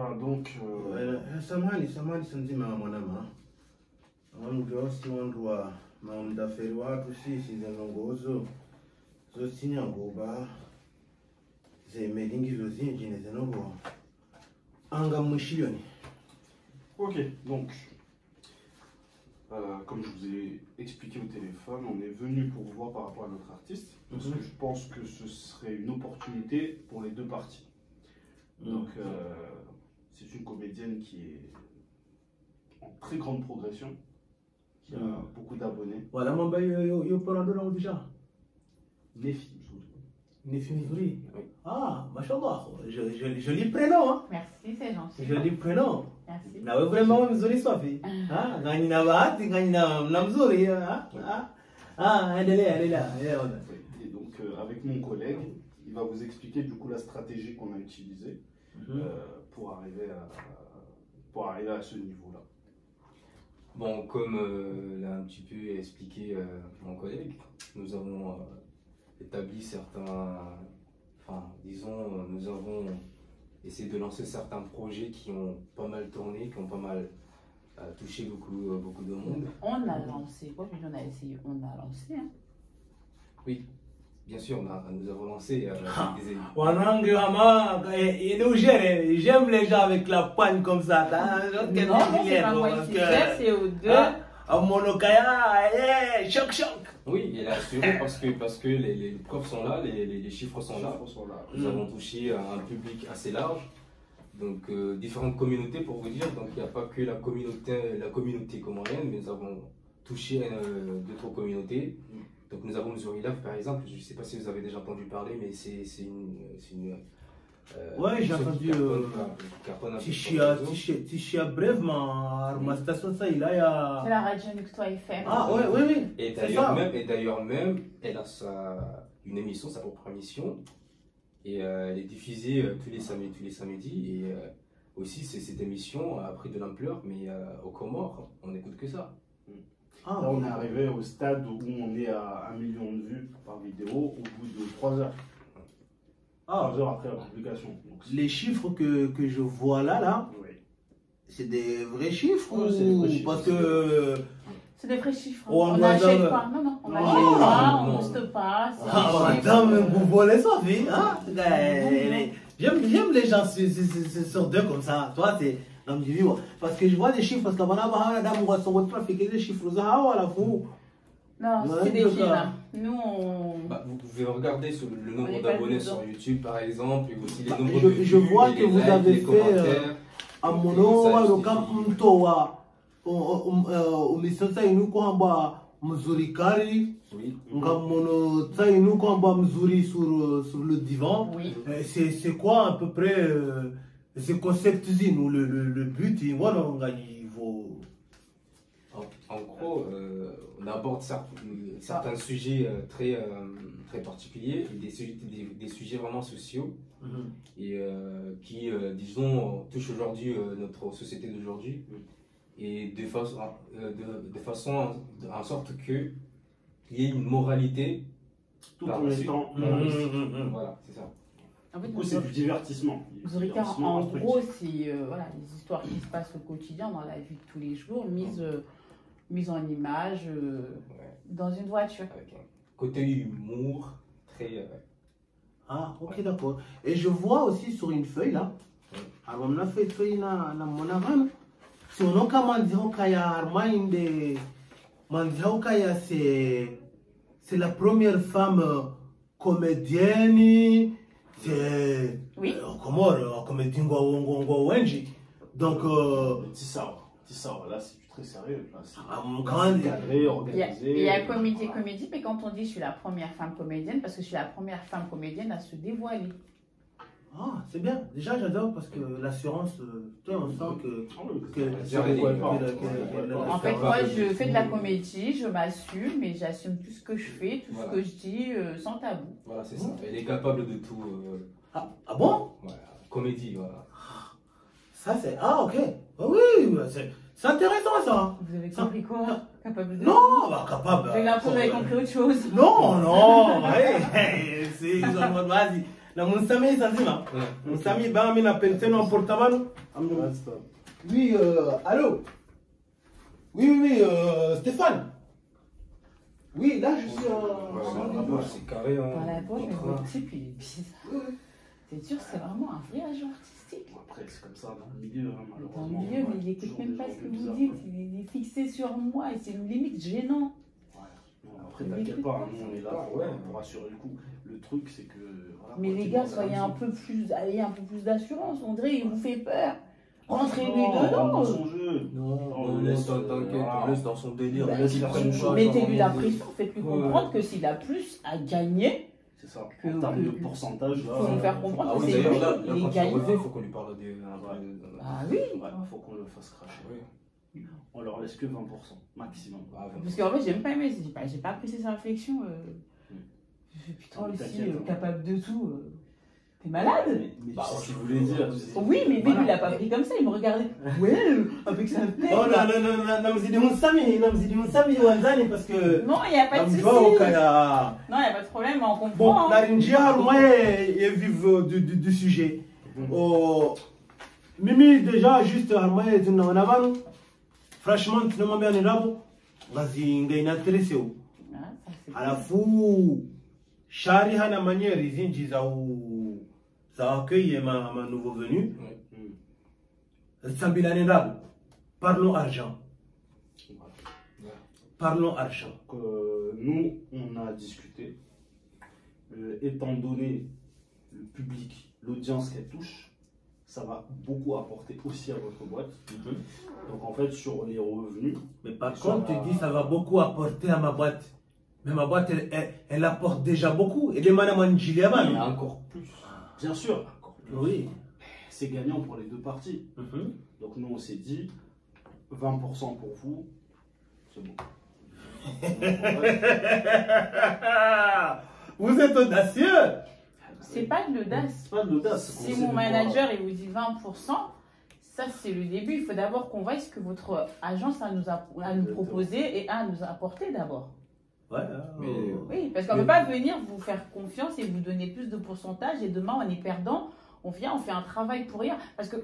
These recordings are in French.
Voilà, donc... Samahani sanzima mwanama. Wangu si wangu wa maundaferi watu sisi zinongozo. Zotinya ngoba. Zemelingi zozinji nezenobo. Anga mwishilioni. Ok, donc... comme je vous ai expliqué au téléphone, on est venu pour vous voir par rapport à notre artiste, parce que je pense que ce serait une opportunité pour les deux parties. Donc, c'est une comédienne qui est en très grande progression, qui a beaucoup d'abonnés. Voilà, mon bail, yo parle de là déjà. Nefi. Nefi Mizuri. Oui. Ah, machallah, joli prénom, hein. Merci, c'est gentil. Joli prénom. Merci. Na wewe vraiment mzuri swafi. Ah, ngani na bahati, ngani na mzuri, endelea. Et donc, avec mon collègue, il va vous expliquer du coup la stratégie qu'on a utilisée pour arriver à ce niveau-là. Bon, comme l'a un petit peu expliqué mon collègue, nous avons établi certains, disons, nous avons essayé de lancer certains projets qui ont pas mal tourné, qui ont pas mal touché beaucoup de monde. On a lancé, quoi, on a essayé, on a lancé. Hein. Oui, bien sûr, nous avons lancé des Wanangu ama, j'aime les gens avec la poigne comme ça. Non, c'est pas moi qui gère, c'est aux deux. À Monokaya, choc. Oui, il a assuré parce que les preuves sont là, les chiffres sont là. Nous avons touché un public assez large, donc différentes communautés pour vous dire. Donc il n'y a pas que la communauté comorienne, mais nous avons touché d'autres communautés. Donc nous avons Mzuri-Love par exemple, je ne sais pas si vous avez déjà entendu parler, mais c'est une ouais, j'ai entendu Tichia brièvement, ma station ça, il a... C'est la radio Nukto FM. Ah oui. Et d'ailleurs même, elle a une émission, sa propre émission, et elle est diffusée tous les samedis, et aussi cette émission a pris de l'ampleur, mais aux Comores, on n'écoute que ça. Là, on est arrivé au stade où on est à 1 million de vues par vidéo au bout de 3 heures. 3 heures après la publication. Donc, les chiffres que je vois là, oui. C'est des vrais chiffres ou c'est des vrais chiffres, parce que... C'est des vrais chiffres. Oh, on n'achète pas. Non, on n'achète pas, on ne poste pas. Madame, vous volez sa vie, hein? J'aime les gens sur deux comme ça. Toi, c'est... Parce que je vois des chiffres, parce qu'avant on trafic des chiffres, à la fou. Non, c'est des chiffres. Nous, on... vous pouvez regarder sur le nombre d'abonnés sur YouTube, par exemple, et aussi les nombres de vues, je vois que vous avez fait à mono, le camp Mtoa, au Missota, nous combat Mzurikari, Ngamono, nous combat Mzuri sur le divan. C'est quoi à peu près ce concept ou le but, voilà, on gagne. En gros, on aborde certains sujets très particuliers, des sujets vraiment sociaux, et qui, disons, touchent aujourd'hui notre société d'aujourd'hui, et de façon en sorte qu'il y ait une moralité tout en étant voilà, c'est ça. En fait, c'est du divertissement. En gros, c'est voilà, les histoires qui se passent au quotidien, dans la vie de tous les jours, mises en image dans une voiture. Avec un côté humour très... Ah, ok, d'accord. Et je vois aussi sur une feuille là, alors on a fait feuille na monaram, si on a comment dire kaya kaya c'est la première femme comédienne. C'est comment comédien wenji donc ça là c'est très sérieux là, cadré, organisé. Il y a comédie, mais quand on dit je suis la première femme comédienne, parce que je suis la première femme comédienne à se dévoiler. Ah, c'est bien. Déjà, j'adore parce que l'assurance, on sent que en fait, moi, je fais de la comédie, je m'assume, et j'assume tout ce que je fais, tout ce que je dis, sans tabou. Voilà, c'est ça. Elle est capable de tout. Ah bon? Voilà, comédie, voilà. Ça, c'est... Ah, ok. Ah, oui, c'est intéressant, ça. Vous avez compris quoi? Capable de... Non, bah, capable. J'ai l'impression que vous avez compris autre chose. Non, c'est... Vas-y. Na Monsami, ça dit là. Monsami, bah, mais la pension en porte-main. Oui, allô? Oui, Stéphane. Oui, là, je suis en. C'est carré. Dans la poche, mais votre type, il est bizarre. C'est sûr, c'est vraiment un vrai agent artistique. Après, c'est comme ça dans le milieu, hein, Dans malheureusement. le milieu, mais il n'écoute même pas ce que vous dites. Il est fixé sur moi et c'est une limite gênant. Ouais. Non, après, t'inquiète pas, nous on est là pour assurer le coup. Le truc, c'est que. Voilà, Mais les gars, soyez un peu plus, ayez un peu plus d'assurance. André, il vous fait peur. Rentrez-lui dedans. Dans son jeu. On le laisse, t'inquiète, on laisse dans son délire. Mettez-lui la pression, faites-lui comprendre que s'il a plus à gagner. C'est ça. En termes de pourcentage, là. Il faut lui faire comprendre Ah que oui, c'est d'ailleurs, là, lui, quand il il gagne. revient, il faut qu'on lui parle des. Ah oui. Ouais, faut qu'on le fasse cracher. On leur laisse que 20% maximum. Parce qu'en fait, j'ai même pas aimé, j'ai pas apprécié sa réflexion. Putain, aussi, capable de tout. T'es malade? Mais si tu voulais dire. Oui, mais Bébé, il a pas pris comme ça, il me regardait. Ouais, avec sa tête. Oh non, mzidi Monsami, Wanzani, parce que. Non, il n'y a pas de souci. Non, il n'y a pas de problème, on comprend. Bon, la Rinjia, moi, il vive du sujet. Mimi, déjà, juste, moi, en avant. Franchement, tu ne m'as bien rabo. Vas-y, il est intéressé. À la fou, Chari a une manière, ils ça accueille ma nouveau venu. Sambilane rabo. Parlons argent. Parlons argent. Nous, on a discuté. Étant donné le public, l'audience qu'elle touche, ça va beaucoup apporter aussi à votre boîte. Donc en fait, sur les revenus. Mais par contre, tu dis ça va beaucoup apporter à ma boîte. Mais ma boîte, elle apporte déjà beaucoup. Et les madame Il y a encore plus. Bien sûr. Encore plus. Oui. C'est gagnant pour les deux parties. Donc nous, on s'est dit 20% pour vous. C'est bon. Vous êtes audacieux. C'est pas de l'audace. C'est pas de l'audace. Si mon manager il vous dit 20%, ça c'est le début. Il faut d'abord qu'on voie ce que votre agence a à nous proposer et à nous apporter d'abord. Ouais, oui, parce qu'on ne peut pas venir vous faire confiance et vous donner plus de pourcentage et demain on est perdant. On vient, on fait un travail pour rien. Parce que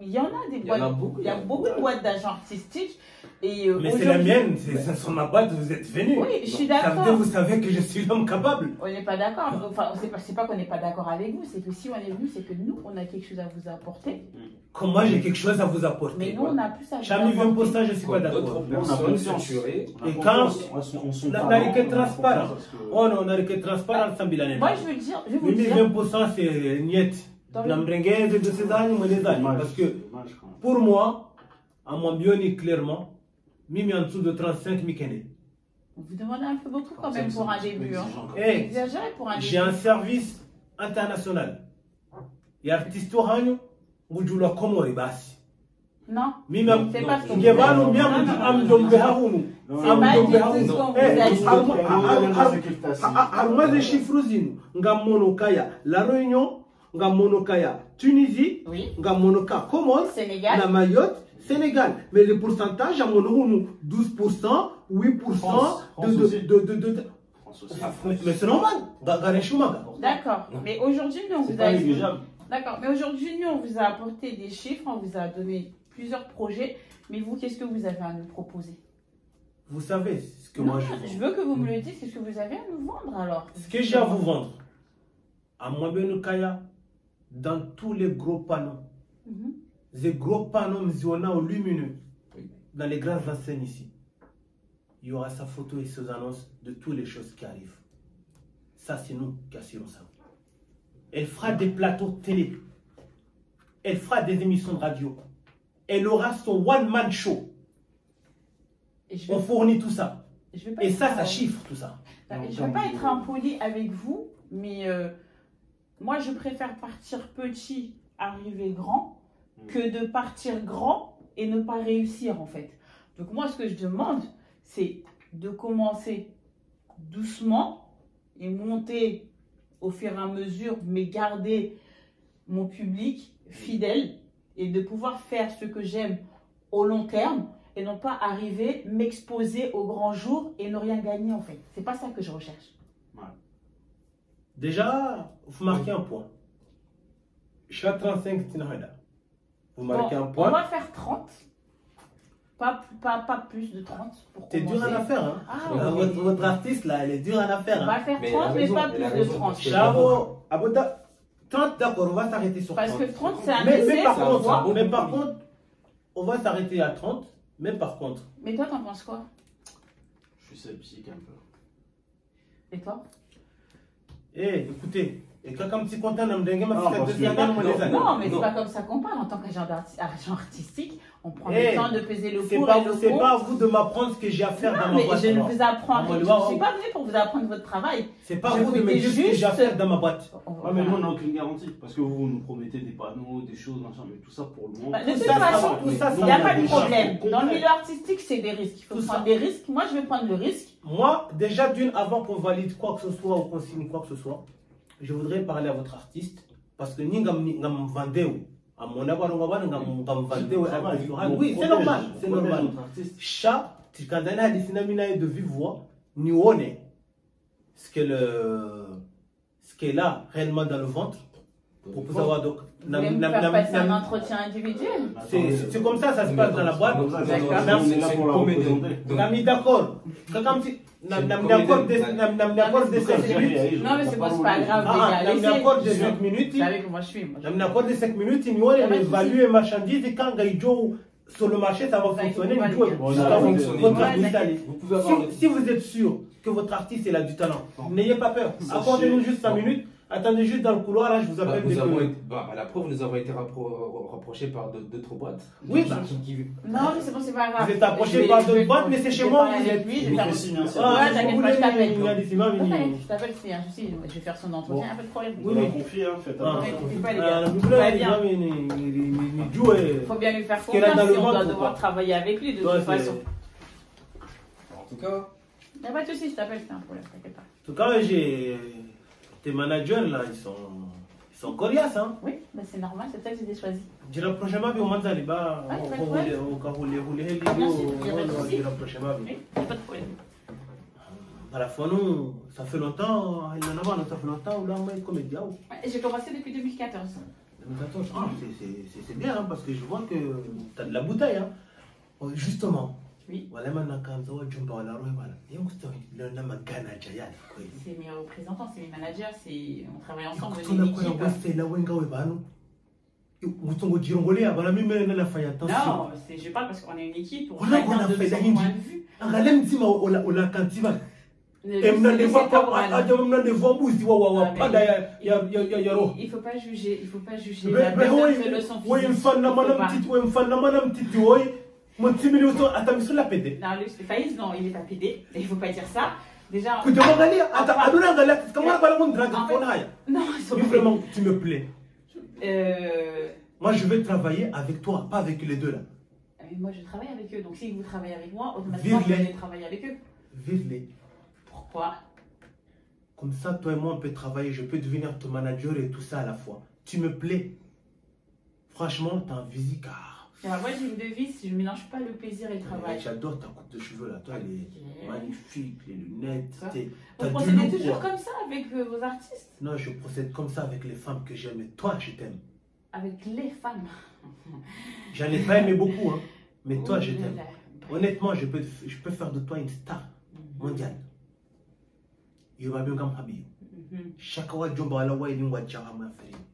il y en a des boîtes. Il y a beaucoup de boîtes d'agents artistiques. Mais c'est la mienne, c'est sur ma boîte, vous êtes venu. Oui, je suis d'accord. Vous savez que je suis l'homme capable. On n'est pas d'accord. Enfin, c'est pas qu'on n'est pas d'accord avec vous, c'est que si on est venu, c'est que nous, on a quelque chose à vous apporter. Comme moi, j'ai quelque chose à vous apporter. Mais nous, on a plus à vous apporter. Jamais vu un postage, je ne suis pas d'accord. On a confiance. Et quand on n'a rien que transparent. Oh non, on n'a rien que transparent sans bilan. Moi, je veux dire, je vous dire. 20% c'est niet. Parce que pour moi, à mon bionique clairement, Mimi en dessous de 35 Mikene. Vous demandez un peu beaucoup quand même pour un début. Exagéré pour un début. J'ai un service international. Il y a artiste Ohanyo, vous jouez la Comore Bassi. Non, c'est pas ce qu'on veut. La Réunion, Monokaya, Tunisie, Monoka, Comores, la Mayotte, Sénégal. Mais le pourcentage, à mon 12%, 8% mais c'est normal. D'accord. Mais aujourd'hui, nous, on vous a... D'accord. Mais aujourd'hui, nous, on vous a apporté des chiffres, on vous a donné plusieurs projets. Mais vous, qu'est-ce que vous avez à nous proposer? Vous savez ce que moi je vends. Je veux que vous me le dites, qu'est-ce que vous avez à nous vendre alors? Ce que j'ai à vous vendre, à Mwabenukaya, dans tous les gros panneaux, les gros panneaux au lumineux, dans les grandes enseignes ici, il y aura sa photo et ses annonces de toutes les choses qui arrivent. Ça, c'est nous qui assurons ça. Elle fera des plateaux télé. Elle fera des émissions de radio. Elle aura son one-man show. On fournit tout ça. Et ça, ça chiffre tout ça. Je ne veux pas être impoli avec vous, mais moi, je préfère partir petit, arriver grand, que de partir grand et ne pas réussir, en fait. Donc moi, ce que je demande, c'est de commencer doucement et monter au fur et à mesure, mais garder mon public fidèle et de pouvoir faire ce que j'aime au long terme et non pas arriver, m'exposer au grand jour et ne rien gagner en fait. C'est pas ça que je recherche. Déjà, vous marquez un point. Je suis à 35, vous marquez un point. On va faire 30. Pas plus de 30. C'est dur à faire. Hein. Ah, votre artiste, là, elle est dure à faire. On va faire 30, mais pas plus de 30. Chavo, 30, d'accord, on va s'arrêter sur 30. Parce que 30, c'est un mais essai. par contre, on va s'arrêter à 30. Mais par contre. Mais toi, t'en penses quoi? Je suis sceptique un peu. Et toi? Écoutez, et quand un petit content de me dingue, ma Non, mais c'est pas comme ça qu'on parle en tant qu'agent artistique. On prend le temps de peser le pour et le contre. C'est pas à vous de m'apprendre ce que j'ai à faire dans ma boîte. Je ne vous apprends rien. Je ne suis pas venu pour vous apprendre votre travail. C'est pas à vous de me dire ce que j'ai à faire dans ma boîte. Mais nous, on n'a aucune garantie. Parce que vous nous promettez des panneaux, des choses, machin, mais tout ça pour le moment. De toute façon, il n'y a pas de problème. Dans le milieu artistique, c'est des risques. Il faut prendre des risques. Moi, je vais prendre le risque. Moi, déjà, avant qu'on valide quoi que ce soit ou qu'on signe quoi que ce soit, je voudrais parler à votre artiste. Parce que ni ngam vendeu. Oui, c'est normal. C'est normal. Chat, tu quand on a des phénomènes de vive voix, nous on est ce qu'elle a réellement dans le ventre. Pour pouvoir donc. Vous voulez me faire passer un entretien individuel? C'est comme ça se passe dans la boîte. D'accord. D'accord de 5 minutes. Non, mais c'est pas grave. D'accord de 5 minutes. Vous savez comment je suis. D'accord de 5 minutes, il y a une value et marchandise et quand il sur le marché, ça va fonctionner. Si vous êtes sûr que votre artiste a du talent, n'ayez pas peur. Accordez-nous juste 5 minutes. Attendez juste dans le couloir, là, je vous appelle. La preuve, nous avons été rapprochés par d'autres boîtes. Oui, non, mais c'est bon, c'est pas grave. Vous êtes approchés par d'autres boîtes, mais c'est chez moi. Vous êtes lui, je vais faire signer un t'inquiète pas, je t'appelle. Je t'appelle, c'est un souci, je vais faire son entretien, pas de problème. Vous m'avez confié, faites attention. Il faut bien lui faire confiance si on doit devoir travailler avec lui de toute façon. En tout cas. Il n'y a pas de souci, je t'appelle, c'est un problème, t'inquiète pas. En tout cas, tes managers là, ils sont coriaces, hein? Oui, bah c'est normal, c'est ça que j'ai choisi. Je la prochaine fois, on m'a dit, on pas de problème. À la fin, nous, ça fait longtemps, il en a marre, ça fait longtemps, là, on est comédien. J'ai commencé depuis 2014. 2014, c'est bien, hein, parce que je vois que tu as de la bouteille, hein. Justement. Oui. C'est mes représentants, c'est mes managers, on travaille ensemble, on est une équipe. Non, je parle parce qu'on est une équipe, on chacun de son point de vue. Il faut pas juger, la personne fait le son physique. Non, Faïs, non, il est pas pédé, il faut pas dire ça. Déjà. Non, vraiment, tu me plais. Moi, je vais travailler avec toi, pas avec les deux là. Mais moi, je travaille avec eux, donc si vous travaillez avec moi, automatiquement, vous allez travailler avec eux. Vive-les. Pourquoi? Comme ça, toi et moi, on peut travailler, je peux devenir ton manager et tout ça à la fois. Tu me plais. Franchement, t'as un visicard. Alors moi j'ai une devise, je ne mélange pas le plaisir et le travail. J'adore ta coupe de cheveux là, toi elle est magnifique, les lunettes. Vous procédez toujours comme ça avec vos artistes? Non, je procède comme ça avec les femmes que j'aime, mais toi je t'aime. Avec les femmes? J'en ai pas aimé beaucoup, hein, mais toi je t'aime. Honnêtement, je peux faire de toi une star mondiale.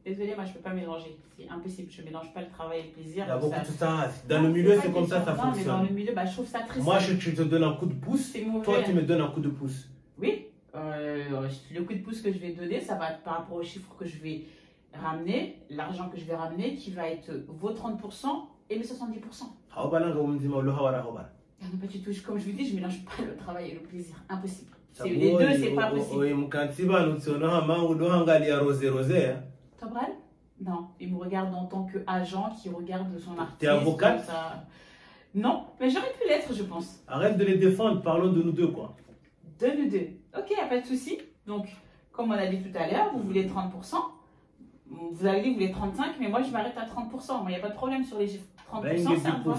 Désolée, moi je peux pas mélanger, c'est impossible, je mélange pas le travail et le plaisir. Il y a beaucoup de ça, dans le milieu c'est comme ça fonctionne. Mais dans le milieu, je trouve ça très moi je te donne un coup de pouce, toi tu me donnes un coup de pouce. Oui, le coup de pouce que je vais donner, ça va être par rapport aux chiffres que je vais ramener, l'argent que je vais ramener qui va être vos 30% et mes 70%. Pas du tout, comme je vous dis, je mélange pas le travail et le plaisir, impossible. Les deux, c'est pas possible. Tobral? Non, il me regarde en tant qu'agent qui regarde son artiste. T'es avocate? Non, mais j'aurais pu l'être, je pense. Arrête de les défendre, parlons de nous deux, quoi. De nous deux. Ok, y a pas de souci. Donc, comme on a dit tout à l'heure, vous voulez 30%. Vous avez dit que vous voulez 35%, mais moi je m'arrête à 30%. Moi, il n'y a pas de problème sur les chiffres. 30%, c'est un point.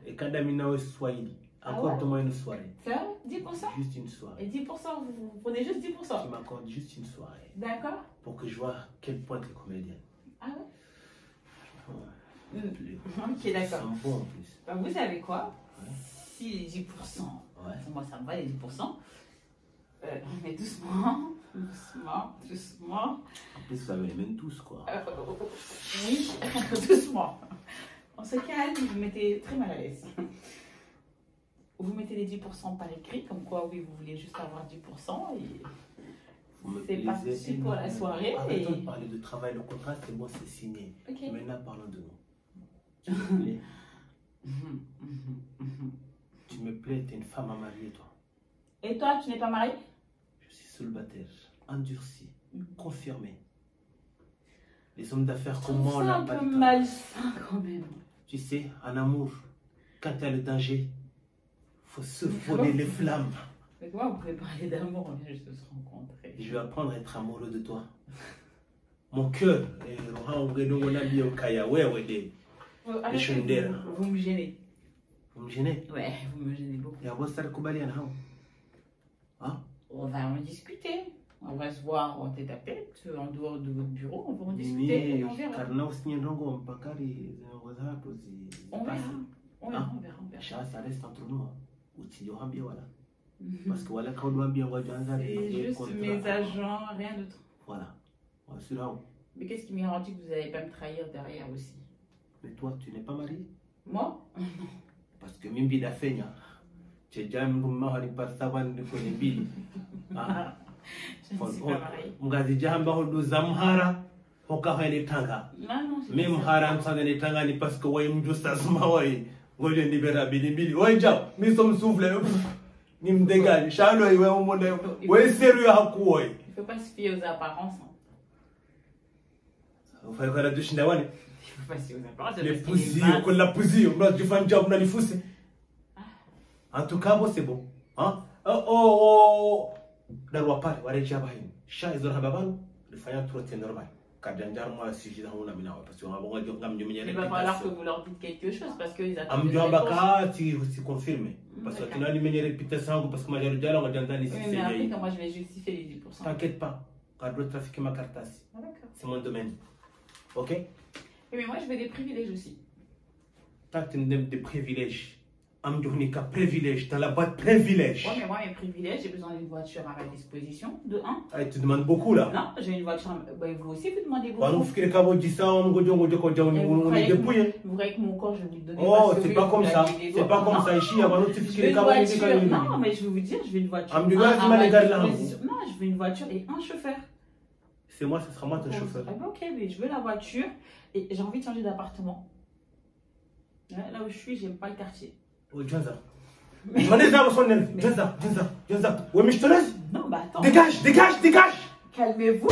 Et quand Damina Swahili. Accorde-moi une soirée. C'est vrai? 10%? Juste une soirée. Et 10%, vous prenez juste 10%? Tu m'accordes juste une soirée. D'accord. Pour que je vois à quel point tu es comédienne. Ah ouais? Ok, Ça d'accord. me vaut en plus. Bah, vous savez quoi? Ouais. Si les 10%, Ouais. pour moi ça me va les 10%. Mais doucement, doucement, doucement. En plus, vous avez les mêmes tous, quoi. Oui, doucement. On se calme, vous me mettez très mal à l'aise. Vous mettez les 10% par écrit, comme quoi, oui, vous voulez juste avoir 10% et c'est parti pour la soirée. Arrêtons de parler de travail, le contrat, c'est bon, c'est signé. Ok. Maintenant, parlons de nous. Tu me plais. Tu me plais, t'es une femme à marier, toi. Et toi, tu n'es pas marié? Je suis célibataire, endurci, confirmé. Les hommes d'affaires comme moi, on C'est n'a un pas peu de temps. malsain quand même. Tu sais, en amour, quand il y a le danger, faut se voler les flammes. Mais comment vous pouvez parler d'amour? On vient juste de se rencontrer. Je vais apprendre à être amoureux de toi. Mon cœur, Arrêtez, vous me gênez. vous me gênez. Ouais, vous me gênez beaucoup. Hein? On va en discuter. On va se voir en tête à tête, en dehors de votre bureau. On va en discuter et on verra. On verra. On verra, on verra. Ça reste entre nous. Voilà. Parce que voilà, quand on doit bien C'est juste mes agents, rien d'autre. Voilà. Mais qu'est-ce qui me garantit que vous n'allez pas me trahir derrière aussi? Mais toi, tu n'es pas marié? Moi? Parce que Mimbi da Fenya, tu es déjà un marié par Savan de Konembi. Je ne suis pas mariée. Mgazi Jamba Hodo Zamhara, Hokahele Tanga. Non, je Même ne sais pas. Haram Sanene Tanga, ni parce que Wayne Justas Mawai, Goyen Libera Bilibili. Ouais, Jab, mais son souffle, ni me dégage. Chalo, il va au monde. Ouais, sérieux à quoi? Il ne faut pas se fier aux apparences. Hein. Il faut faire la douche d'awane. Il ne faut pas se fier aux apparences. Les pousilles, qu'on l'a pousilles, on a du fan job, on a les foussés. En tout cas, bon, c'est bon. Hein? Oh, Darwa Pari, Ware Jabahin. Chat is Rababan, le faillant trop normal. Car Janjar, moi, si j'ai un ami, parce qu'on a bon, il va falloir que vous leur dites quelque chose parce qu'ils attendent. Amdiou Baka, tu confirmes. Parce que tu n'as ni réputation, parce que moi, j'ai le dialogue, on a ici. Oui, mais après, quand moi, je vais justifier les 10%. T'inquiète pas, car le trafic ma carte. Ah, d'accord. C'est mon domaine. Ok? Oui, mais moi, je veux des privilèges aussi. Tant que tu me donnes des privilèges, Amdiou n'est qu'un privilège, dans la boîte privilège. Oui, mais moi, mes privilèges, j'ai besoin d'une voiture à ma disposition, de 1. Ah, tu demandes beaucoup là. Non, j'ai une voiture. Bah, vous aussi, vous demandez beaucoup. Vous croyez que mon corps, je vais vous le donner. Oh, c'est pas comme ça. C'est pas comme ça. Ici, il y a pas Je veux une voiture. Non, mais je vais vous dire, je veux une voiture. Non, je veux une voiture et un chauffeur. C'est moi, ce sera moi ton chauffeur. Ah, bah, ok, mais je veux la voiture et j'ai envie de changer d'appartement. Là où je suis, j'aime pas le quartier. Oh, Djanza. Djanza. Ouais, mais je te laisse. Non, bah attends. Dégage. Calmez-vous.